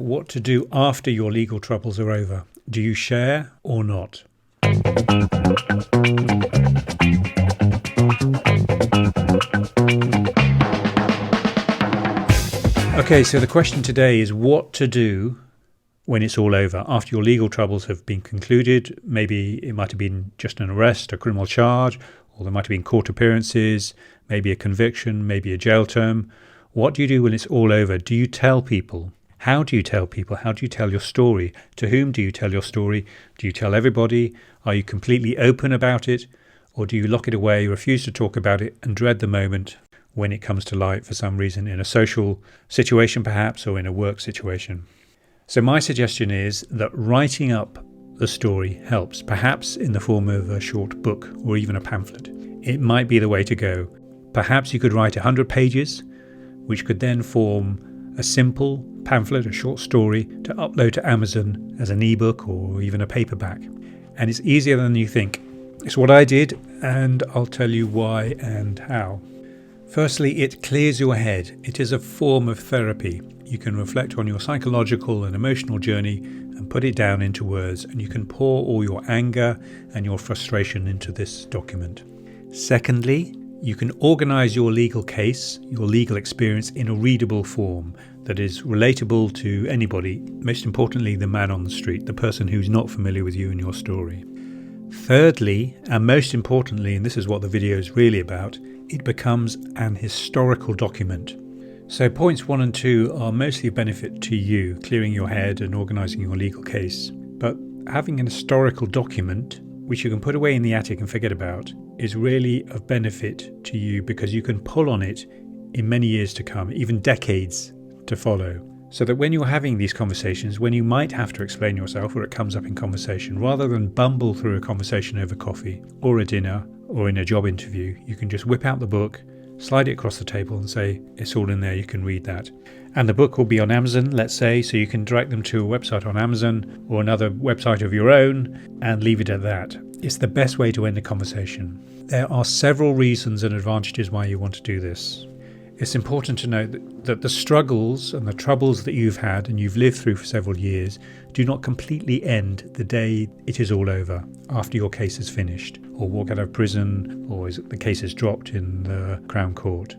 What to do after your legal troubles are over. Do you share or not? Okay, so the question today is what to do when it's all over, after your legal troubles have been concluded. Maybe it might have been just an arrest, a criminal charge, or there might have been court appearances, maybe a conviction, maybe a jail term. What do you do when it's all over? Do you tell people? How do you tell people? How do you tell your story? To whom do you tell your story? Do you tell everybody? Are you completely open about it? Or do you lock it away, refuse to talk about it, and dread the moment when it comes to light for some reason, in a social situation perhaps, or in a work situation? So my suggestion is that writing up the story helps, perhaps in the form of a short book or even a pamphlet. It might be the way to go. Perhaps you could write 100 pages, which could then form a simple pamphlet, a short story, to upload to Amazon as an ebook or even a paperback. And it's easier than you think. It's what I did, and I'll tell you why and how. Firstly, it clears your head. It is a form of therapy. You can reflect on your psychological and emotional journey and put it down into words, and you can pour all your anger and your frustration into this document. Secondly, you can organise your legal case, your legal experience, in a readable form that is relatable to anybody, most importantly the man on the street, the person who's not familiar with you and your story. Thirdly, and most importantly, and this is what the video is really about, it becomes an historical document. So points 1 and 2 are mostly a benefit to you, clearing your head and organising your legal case. But having an historical document, which you can put away in the attic and forget about, is really of benefit to you because you can pull on it in many years to come, even decades to follow. So that when you're having these conversations, when you might have to explain yourself or it comes up in conversation, rather than bumble through a conversation over coffee or a dinner or in a job interview, you can just whip out the book, slide it across the table and say, it's all in there, you can read that. And the book will be on Amazon, let's say, so you can direct them to a website on Amazon or another website of your own and leave it at that. It's the best way to end a conversation. There are several reasons and advantages why you want to do this. It's important to note that the struggles and the troubles that you've had and you've lived through for several years do not completely end the day it is all over, after your case is finished, or walk out of prison, or the case is dropped in the Crown Court.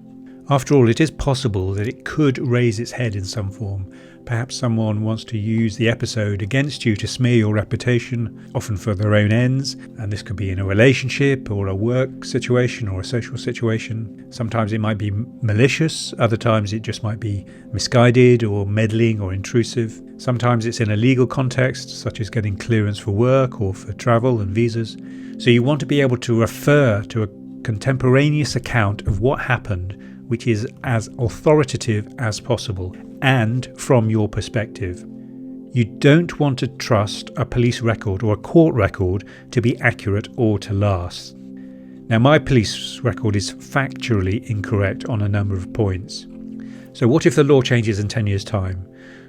After all, it is possible that it could raise its head in some form. Perhaps someone wants to use the episode against you to smear your reputation, often for their own ends, and this could be in a relationship or a work situation or a social situation. Sometimes it might be malicious, other times it just might be misguided or meddling or intrusive. Sometimes it's in a legal context, such as getting clearance for work or for travel and visas. So you want to be able to refer to a contemporaneous account of what happened, which is as authoritative as possible and from your perspective. You don't want to trust a police record or a court record to be accurate or to last. Now, my police record is factually incorrect on a number of points. So what if the law changes in 10 years' time?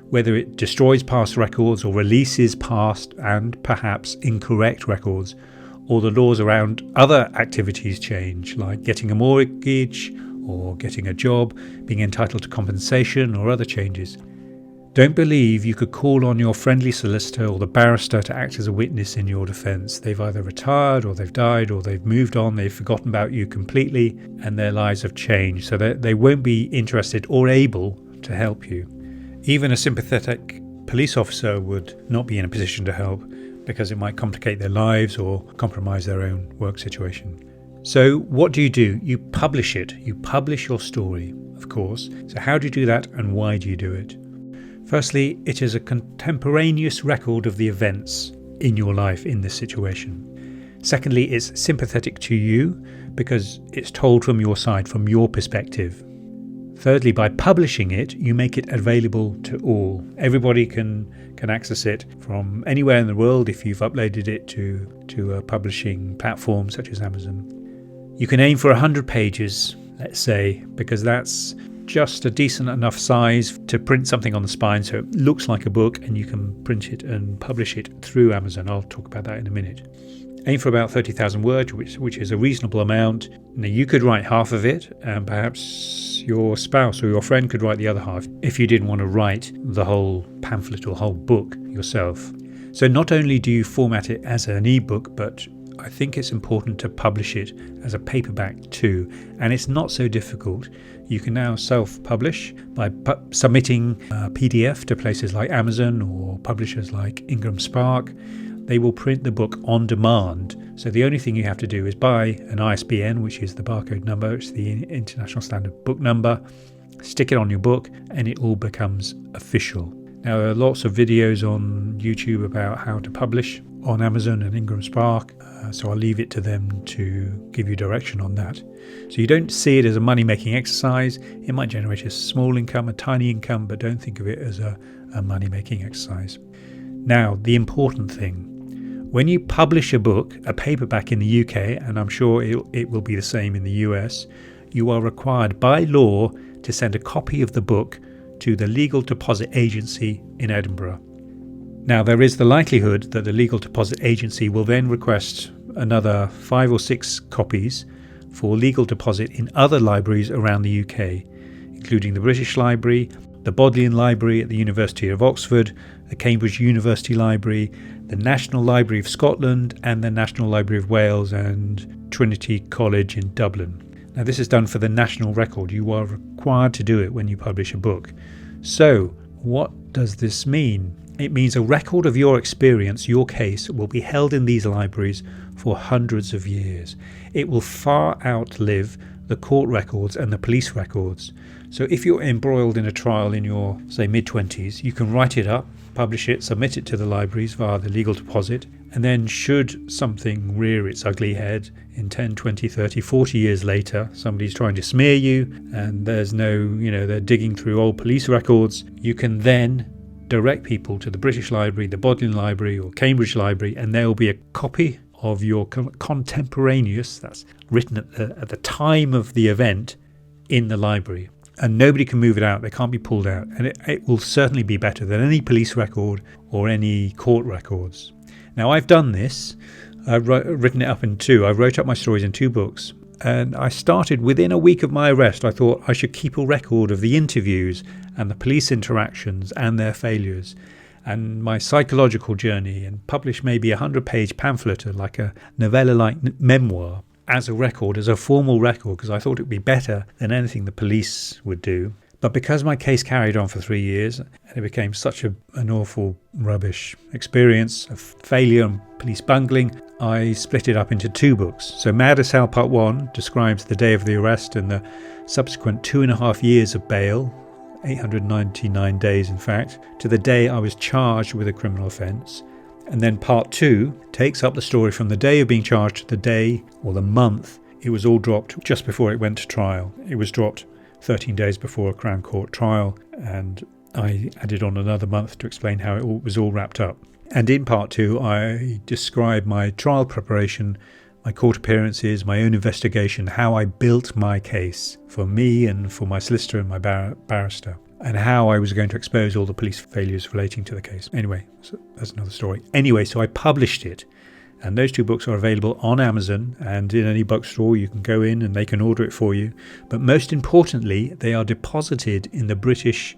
Whether it destroys past records or releases past and perhaps incorrect records, or the laws around other activities change, like getting a mortgage or getting a job, being entitled to compensation or other changes. Don't believe you could call on your friendly solicitor or the barrister to act as a witness in your defence. They've either retired or they've died or they've moved on, they've forgotten about you completely and their lives have changed, so that they won't be interested or able to help you. Even a sympathetic police officer would not be in a position to help because it might complicate their lives or compromise their own work situation. So what do? You publish it. You publish your story, of course. So how do you do that and why do you do it? Firstly, it is a contemporaneous record of the events in your life in this situation. Secondly, it's sympathetic to you because it's told from your side, from your perspective. Thirdly, by publishing it, you make it available to all. Everybody can access it from anywhere in the world if you've uploaded it to a publishing platform such as Amazon. You can aim for 100 pages, let's say, because that's just a decent enough size to print something on the spine so it looks like a book and you can print it and publish it through Amazon. I'll talk about that in a minute. Aim for about 30,000 words, which is a reasonable amount. Now, you could write half of it and perhaps your spouse or your friend could write the other half if you didn't want to write the whole pamphlet or whole book yourself. So not only do you format it as an ebook, but I think it's important to publish it as a paperback too. And it's not so difficult. You can now self-publish by submitting a PDF to places like Amazon or publishers like Ingram Spark. They will print the book on demand. So the only thing you have to do is buy an ISBN, which is the barcode number, it's the International Standard Book Number, stick it on your book, and it all becomes official. Now, there are lots of videos on YouTube about how to publish on Amazon and Ingram Spark, so I'll leave it to them to give you direction on that. So you don't see it as a money-making exercise. It might generate a small income, a tiny income, but don't think of it as a money-making exercise. Now, the important thing. When you publish a book, a paperback in the UK, and I'm sure it will be the same in the US, you are required by law to send a copy of the book to the Legal Deposit Agency in Edinburgh. Now, there is the likelihood that the Legal Deposit Agency will then request another 5 or 6 copies for legal deposit in other libraries around the UK, including the British Library, the Bodleian Library at the University of Oxford, the Cambridge University Library, the National Library of Scotland, and the National Library of Wales and Trinity College in Dublin. Now, this is done for the national record. You are required to do it when you publish a book. So, what does this mean? It means a record of your experience, your case, will be held in these libraries for hundreds of years. It will far outlive the court records and the police records. So if you're embroiled in a trial in your, say, mid-20s, you can write it up, publish it, submit it to the libraries via the legal deposit, and then should something rear its ugly head in 10, 20, 30, 40 years later, somebody's trying to smear you and there's no, they're digging through old police records, you can then direct people to the British Library, the Bodleian Library or Cambridge Library, and there will be a copy of your contemporaneous, that's written at the time of the event, in the library. And nobody can move it out, they can't be pulled out. And it will certainly be better than any police record or any court records. Now, I've done this. I've written it up in 2. I wrote up my stories in 2 books. And I started within a week of my arrest. I thought I should keep a record of the interviews and the police interactions and their failures and my psychological journey, and publish maybe a 100-page pamphlet, like a novella-like memoir, as a record, as a formal record, because I thought it would be better than anything the police would do. But because my case carried on for 3 years and it became such an awful rubbish experience of failure and police bungling, I split it up into 2 books. So Mad as Hell Part 1 describes the day of the arrest and the subsequent 2.5 years of bail, 899 days in fact, to the day I was charged with a criminal offence. And then Part 2 takes up the story from the day of being charged to the day or the month it was all dropped just before it went to trial. It was dropped 13 days before a Crown Court trial, and I added on another month to explain how it was all wrapped up. And in Part 2 I describe my trial preparation, my court appearances, my own investigation, how I built my case for me and for my solicitor and my barrister, and how I was going to expose all the police failures relating to the case. Anyway, so that's another story. Anyway, so I published it, and those 2 books are available on Amazon and in any bookstore. You can go in and they can order it for you. But most importantly, they are deposited in the British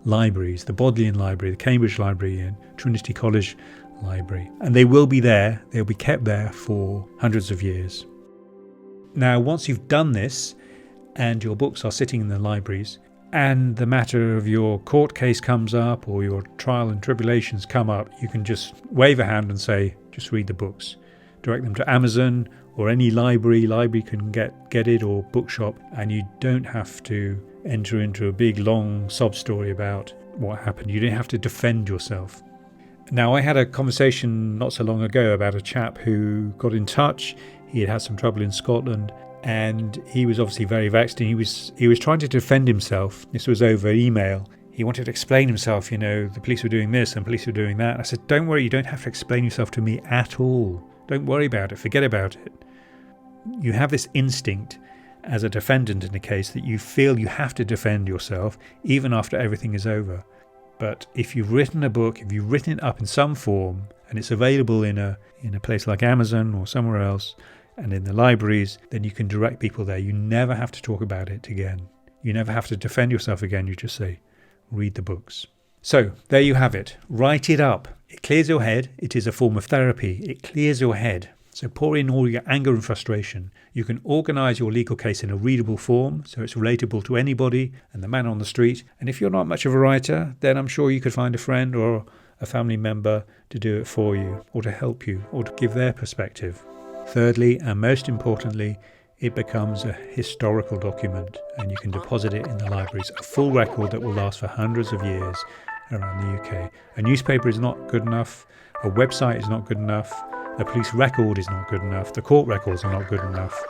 libraries, the Bodleian Library, the Cambridge Library and Trinity College Library. And they will be there, they'll be kept there for hundreds of years. Now, once you've done this and your books are sitting in the libraries, and the matter of your court case comes up or your trial and tribulations come up, you can just wave a hand and say, just read the books. Direct them to Amazon or any library. Library can get it, or bookshop, and you don't have to enter into a big long sob story about what happened. You don't have to defend yourself. Now, I had a conversation not so long ago about a chap who got in touch. He had some trouble in Scotland, and he was obviously very vexed, and he was trying to defend himself. This was over email. He wanted to explain himself, the police were doing this and police were doing that. I said, don't worry, you don't have to explain yourself to me at all. Don't worry about it, forget about it. You have this instinct as a defendant in a case that you feel you have to defend yourself even after everything is over. But if you've written a book, if you've written it up in some form, and it's available in a place like Amazon or somewhere else, and in the libraries, then you can direct people there. You never have to talk about it again. You never have to defend yourself again. You just say, read the books. So there you have it. Write it up. It clears your head. It is a form of therapy. It clears your head. So pour in all your anger and frustration. You can organise your legal case in a readable form, so it's relatable to anybody and the man on the street. And if you're not much of a writer, then I'm sure you could find a friend or a family member to do it for you, or to help you, or to give their perspective. Thirdly, and most importantly, it becomes a historical document, and you can deposit it in the libraries, a full record that will last for hundreds of years around the UK. A newspaper is not good enough, a website is not good enough, a police record is not good enough, the court records are not good enough.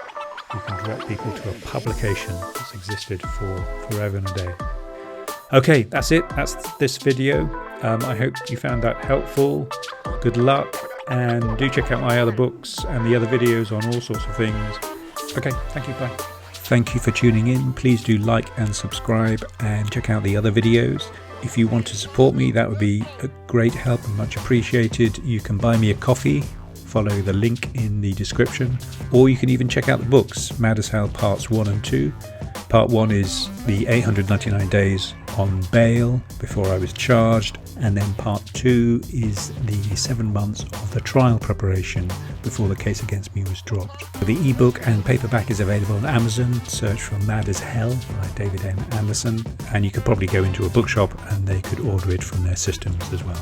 You can direct people to a publication that's existed for forever and a day. Okay, that's it. That's this video. I hope you found that helpful. Good luck, and do check out my other books and the other videos on all sorts of things. Okay, thank you, bye. Thank you for tuning in. Please do like and subscribe and check out the other videos. If you want to support me, that would be a great help and much appreciated. You can buy me a coffee, follow the link in the description, or you can even check out the books, Mad as Hell Parts 1 and 2. Part 1 is the 899 days on bail before I was charged, and then part 2 is the 7 months of the trial preparation before the case against me was dropped. The ebook and paperback is available on Amazon. Search for Mad as Hell by David M. Anderson, and you could probably go into a bookshop and they could order it from their systems as well.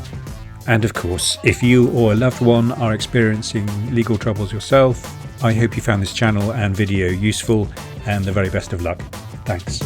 And of course, if you or a loved one are experiencing legal troubles yourself, I hope you found this channel and video useful, and the very best of luck. Thanks.